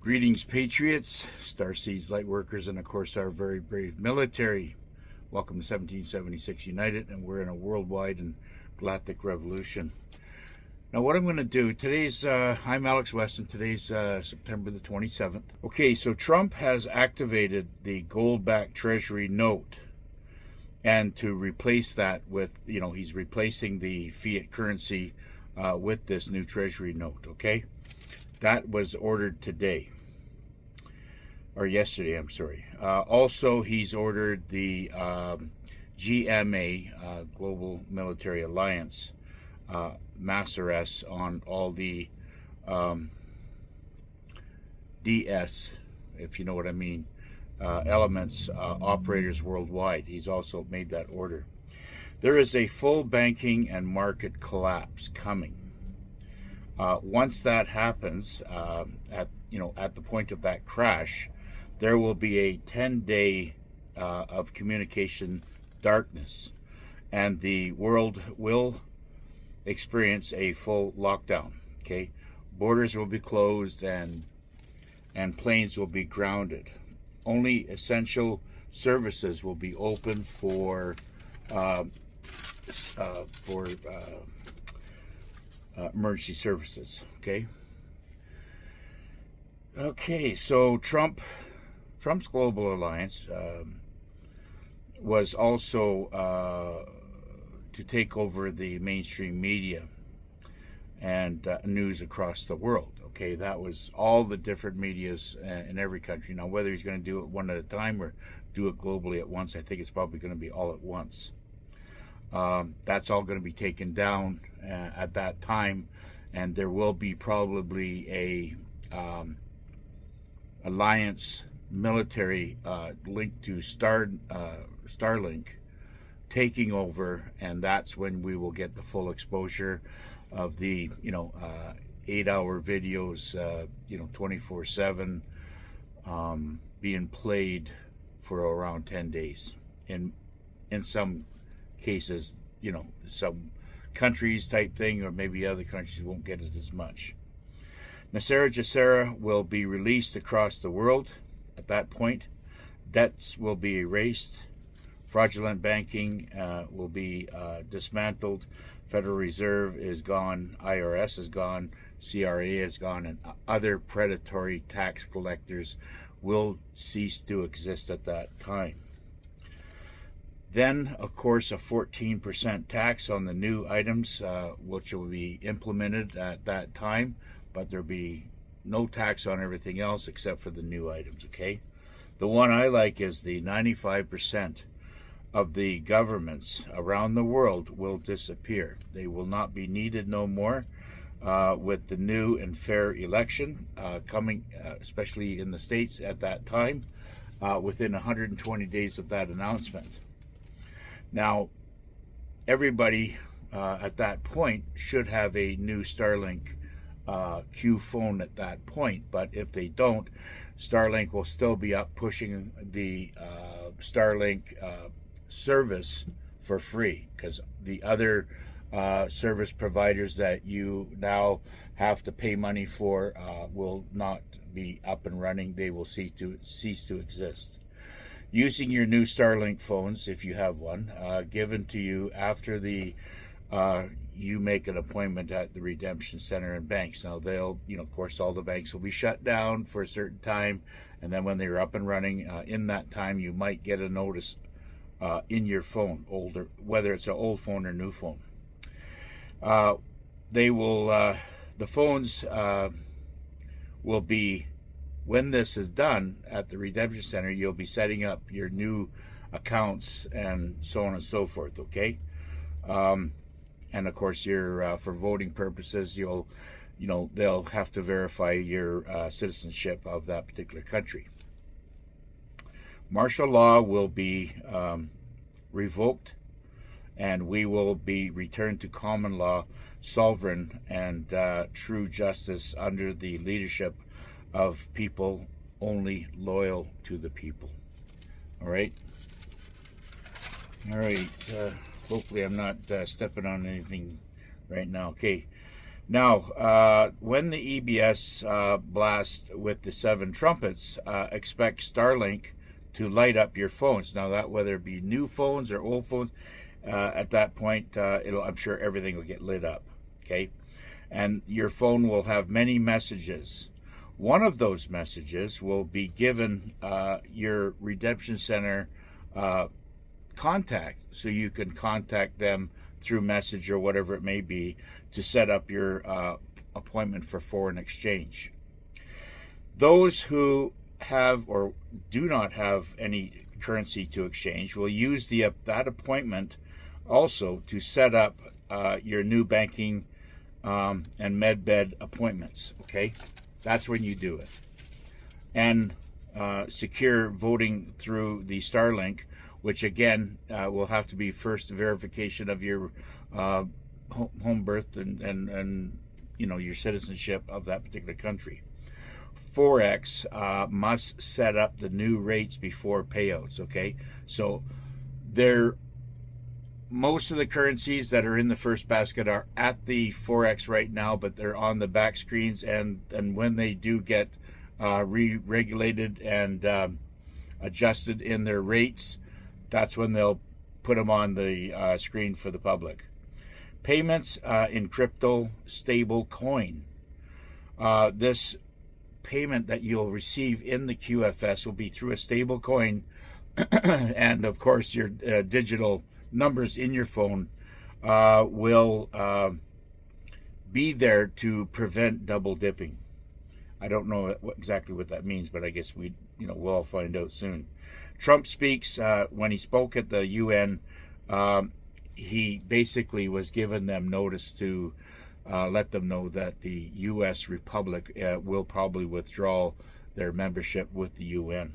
Greetings, patriots, starseeds, light workers, and of course our very brave military. Welcome to 1776 United, and we're in a worldwide and galactic revolution. Now, what I'm going to do, I'm Alex West, and today's September the 27th. Okay, so Trump has activated the gold-backed treasury note, and to replace that with, he's replacing the fiat currency with this new treasury note, okay? That was ordered today. Or yesterday, I'm sorry. Also, he's ordered the GMA, Global Military Alliance, mass arrests on all the DS, if you know what I mean, elements, operators worldwide. He's also made that order. There is a full banking and market collapse coming. Once that happens, at the point of that crash, there will be a 10-day of communication darkness, and the world will experience a full lockdown. Okay, borders will be closed and planes will be grounded. Only essential services will be open for emergency services. Okay, so Trump's global alliance was also to take over the mainstream media and news across the world. Okay, that was all the different medias in every country. Now, whether he's going to do it one at a time or do it globally at once, I think it's probably going to be all at once. That's all going to be taken down at that time, and there will be probably a alliance military linked to Starlink taking over, and that's when we will get the full exposure of the 8-hour videos 24/7 being played for around 10 days in some cases, some countries type thing, or maybe other countries won't get it as much. Nasera Jacera will be released across the world. At that point, debts will be erased. Fraudulent banking will be dismantled. Federal Reserve is gone. IRS is gone. CRA is gone. And other predatory tax collectors will cease to exist at that time. Then, of course, a 14% tax on the new items, which will be implemented at that time, but there'll be no tax on everything else except for the new items, okay? The one I like is the 95% of the governments around the world will disappear. They will not be needed no more with the new and fair election coming, especially in the States at that time, within 120 days of that announcement. Now, everybody at that point should have a new Starlink Q phone at that point, but if they don't, Starlink will still be up pushing the Starlink service for free, because the other service providers that you now have to pay money for will not be up and running. They will cease to exist. Using your new Starlink phones, if you have one, given to you after you make an appointment at the redemption center and banks. Now, they'll, of course, all the banks will be shut down for a certain time, and then when they're up and running, in that time, you might get a notice in your phone, whether it's an old phone or new phone. The phones will be, when this is done at the redemption center, you'll be setting up your new accounts and so on and so forth, okay? And of course, for voting purposes, they'll have to verify your citizenship of that particular country. Martial law will be revoked, and we will be returned to common law, sovereign, and true justice under the leadership of people only loyal to the people. All right. Hopefully I'm not stepping on anything right now. Okay. Now, when the EBS blast with the 7 trumpets, expect Starlink to light up your phones. Now, that whether it be new phones or old phones, at that point, I'm sure everything will get lit up. Okay, and your phone will have many messages. One of those messages will be given your Redemption Center contact, so you can contact them through message or whatever it may be to set up your appointment for foreign exchange. Those who have or do not have any currency to exchange will use that appointment also to set up your new banking and MedBed appointments. Okay, that's when you do it. And secure voting through the Starlink, which again will have to be first verification of your home birth and your citizenship of that particular country. Forex must set up the new rates before payouts. Okay, so most of the currencies that are in the first basket are at the Forex right now, but they're on the back screens, and when they do get re-regulated and adjusted in their rates, that's when they'll put them on the screen for the public. Payments in crypto stable coin. This payment that you'll receive in the QFS will be through a stable coin, and of course your digital numbers in your phone will be there to prevent double dipping. I don't know exactly what that means, but I guess we'll all find out soon. Trump speaks. When he spoke at the UN, he basically was giving them notice to let them know that the U.S. Republic will probably withdraw their membership with the UN.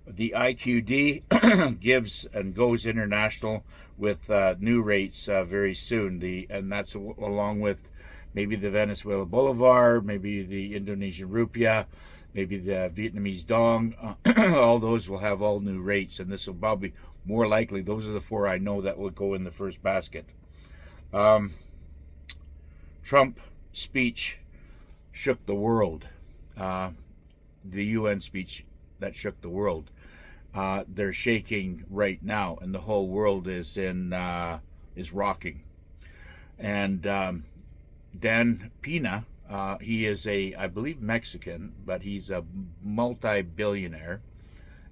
The IQD gives and goes international with new rates very soon. And that's along with maybe the Venezuela Bolivar, maybe the Indonesian Rupiah, maybe the Vietnamese Dong. All those will have all new rates, and this will probably more likely. Those are the 4 I know that will go in the first basket. Trump speech shook the world. The UN speech that shook the world. They're shaking right now, and the whole world is rocking. And Dan Pena, he is I believe Mexican, but he's a multi-billionaire,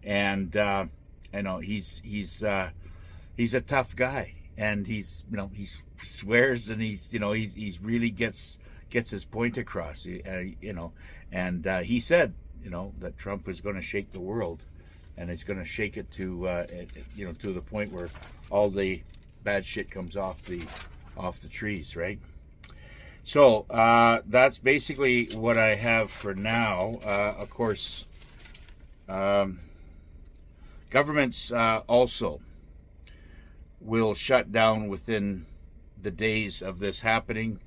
and he's a tough guy, and he swears, and he's really gets his point across, and he said that Trump is going to shake the world, and it's going to shake it to the point where all the bad shit comes off the trees, right? So that's basically what I have for now. Of course, governments also will shut down within the days of this happening,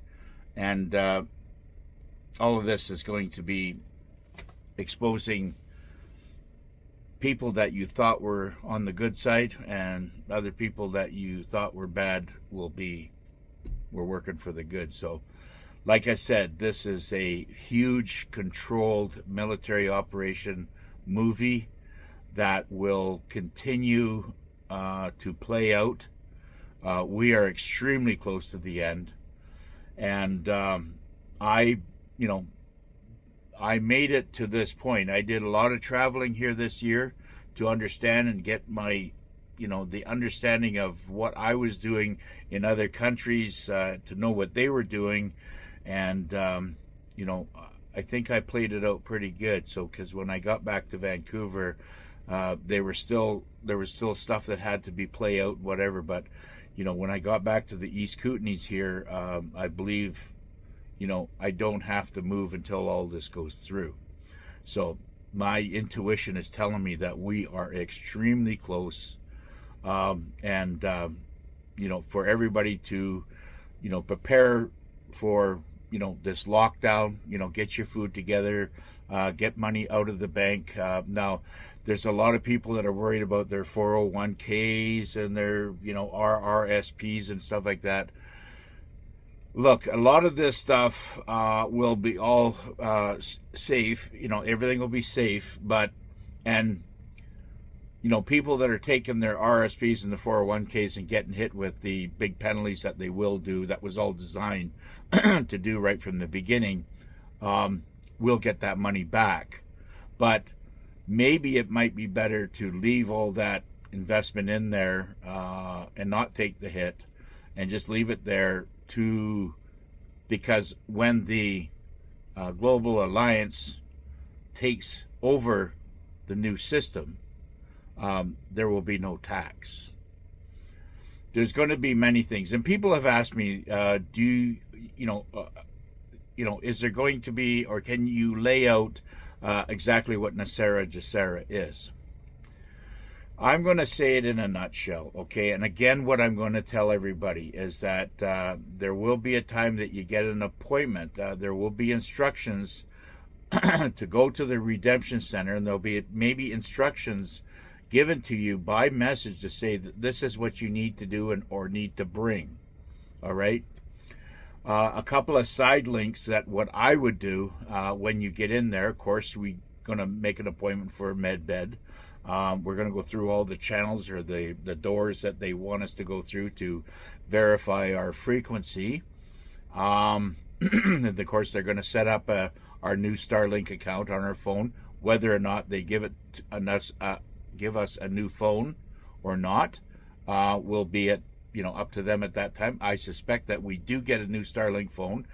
and all of this is going to be exposing people that you thought were on the good side, and other people that you thought were bad we're working for the good. So like I said, this is a huge controlled military operation movie that will continue to play out. We are extremely close to the end, and I made it to this point. I did a lot of traveling here this year to understand and get my, the understanding of what I was doing in other countries, to know what they were doing. And, I think I played it out pretty good. So, because when I got back to Vancouver, there was still stuff that had to be play out, whatever. But, when I got back to the East Kootenays here, I believe, I don't have to move until all this goes through. So my intuition is telling me that we are extremely close, and for everybody to, prepare for, this lockdown, get your food together, get money out of the bank. Now, there's a lot of people that are worried about their 401ks and their, RRSPs and stuff like that. Look, a lot of this stuff will be all safe. Everything will be safe, and people that are taking their RSPs and the 401ks and getting hit with the big penalties that they will do, that was all designed to do right from the beginning, will get that money back. But maybe it might be better to leave all that investment in there and not take the hit and just leave it there because when the Global Alliance takes over the new system, there will be no tax. There's going to be many things, and people have asked me, is there going to be, or can you lay out exactly what NESARA GESARA is? I'm going to say it in a nutshell, okay? And again, what I'm going to tell everybody is that there will be a time that you get an appointment. There will be instructions to go to the Redemption Center, and there'll be maybe instructions given to you by message to say that this is what you need to do or need to bring. All right. A couple of side links that what I would do when you get in there. Of course, we're going to make an appointment for a med bed. We're going to go through all the channels or the doors that they want us to go through to verify our frequency. And of course, they're going to set up our new Starlink account on our phone. Whether or not they give us a new phone or not will be up to them at that time. I suspect that we do get a new Starlink phone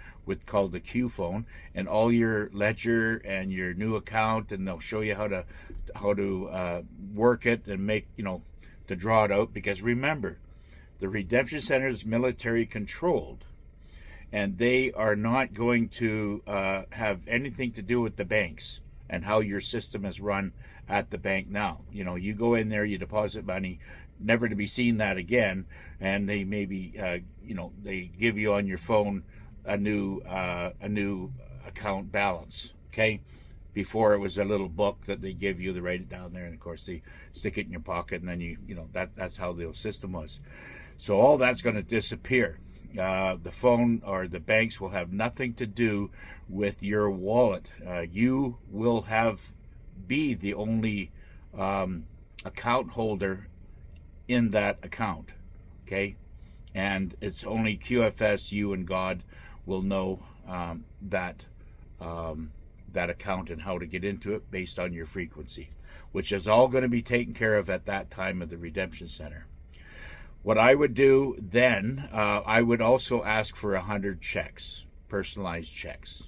called the Q phone, and all your ledger and your new account, and they'll show you how to work it and make to draw it out. Because remember, the Redemption Center is military controlled, and they are not going to have anything to do with the banks and how your system is run at the bank now. You go in there, you deposit money, never to be seen that again, and they maybe they give you on your phone a new account balance. Okay, before it was a little book that they give you to write it down there, and of course they stick it in your pocket, and then that's how the system was. So all that's going to disappear. The phone or the banks will have nothing to do with your wallet. You will be the only account holder in that account, okay? And it's only QFS, you and God will know that account and how to get into it based on your frequency, which is all going to be taken care of at that time of the Redemption Center. What I would do then, I would also ask for 100 checks, personalized checks.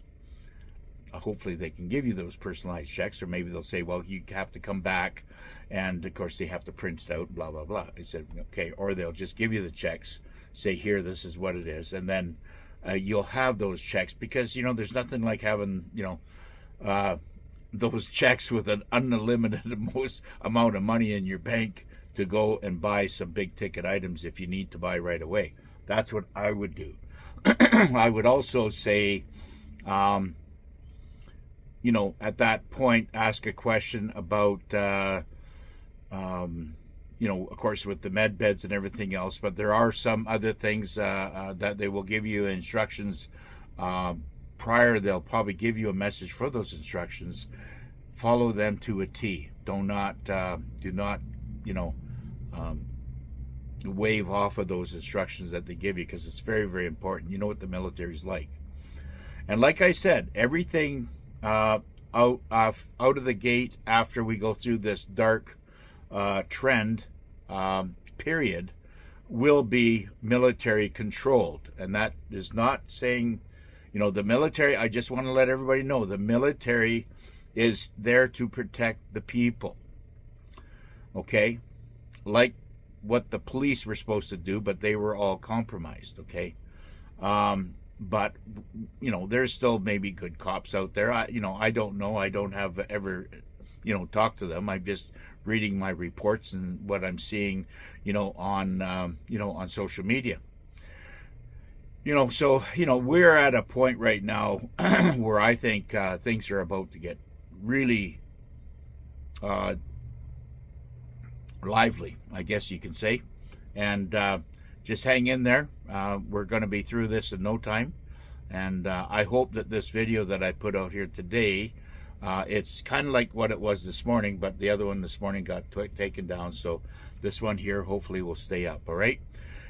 Hopefully they can give you those personalized checks, or maybe they'll say, well, you have to come back, and of course they have to print it out, blah, blah, blah. I said, okay, or they'll just give you the checks, say, here, this is what it is, and then you'll have those checks, because, there's nothing like having, those checks with an unlimited most amount of money in your bank to go and buy some big ticket items if you need to buy right away. That's what I would do. I would also say, at that point, ask a question about, of course, with the med beds and everything else, but there are some other things that they will give you instructions prior. They'll probably give you a message for those instructions. Follow them to a T. Do not, wave off of those instructions that they give you, because it's very, very important. You know what the military's like. And like I said, everything out of the gate after we go through this dark trend period will be military controlled. And that is not saying, the military, I just want to let everybody know, the military is there to protect the people. Okay? Like what the police were supposed to do, but they were all compromised, okay? But, there's still maybe good cops out there. I don't know. I don't have ever, talked to them. I'm just reading my reports and what I'm seeing, on social media. So, we're at a point right now where I think things are about to get really lively, I guess you can say. And just hang in there. We're going to be through this in no time. And I hope that this video that I put out here today, it's kind of like what it was this morning, but the other one this morning got taken down. So this one here hopefully will stay up. All right.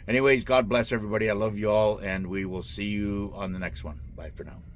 Anyways, God bless everybody. I love you all, and we will see you on the next one. Bye for now.